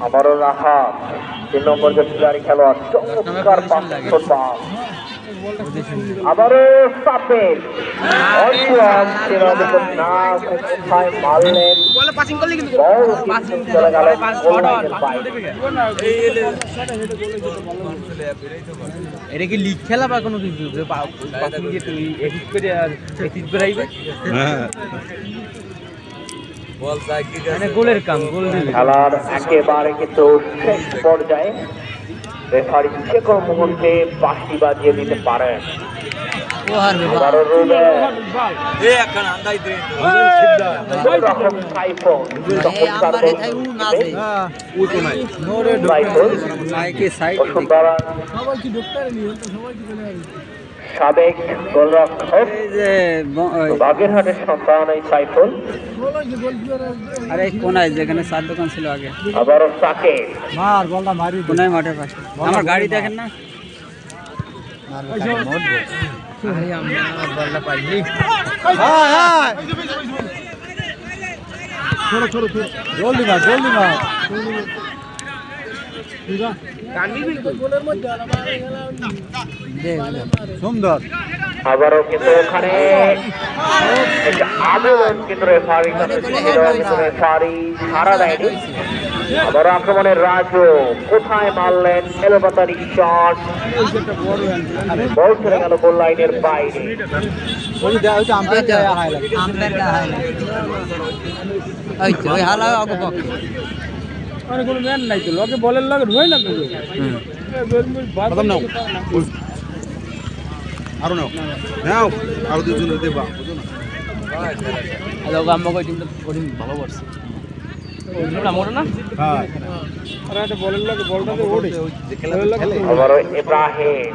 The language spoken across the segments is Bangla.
আবারও রাহা 3 নম্বর জার্সি খেলোয়াড় চমৎকার পাস ফুটবল আবারও সাপেল কোথায় মারলেন চলে গেল এটা কি লিগ খেলা বা কোনো কিছু গোলের কাম গোল খেলার একেবারে কিন্তু শেষ পর্যায়ে রেফারি যে কোনো মুহূর্তে বাঁশি বাজিয়ে দিতে পারেন। সাবেক গোলরক্ষক বাগেরহাটের সন্তান এই সাইফুল, আরে কোনায় যেখানে চার দোকান ছিল আগে, আবারও তাকে মার বলটা মারি কোনায় মাঠের পাশে আমার গাড়ি দেখেন না আমরা বলটা পাইনি। জলদি মার সুন্দর। আবারও কিন্তু ওখানে আবেদন কিন্তু রেফারি সারা দেয়নি। আবারও আক্রমণের রাজু কোথায় মারলেন এলোপাতারি শট, বল চলে গেল গোল লাইনের বাইরে। কোনো ম্যান নাই তো লগে বলের লগে ঢুই না তো আরো নাও আরো দুজন দেবা হ্যালো গাম্মা কই টিমটা কঠিন ভালো করছে ওটা মোটা না হ্যাঁ আরে এটা বলের লগে বলটা তো ওড়ে আবারও ইব্রাহিম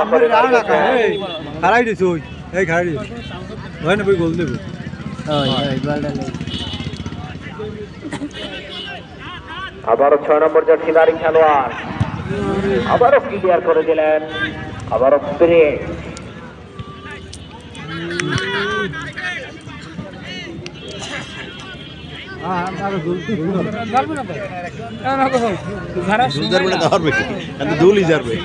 আমার আর না এই খারাই দিছ ওই এই খারাই দিছ হয় না বই গোল দেব ওই বলটা লই আবারও 6 নম্বর জার্সি খেলোয়াড় আবারও ক্লিয়ার করে দিলেন। আবারও ব্রেক দুল যাবে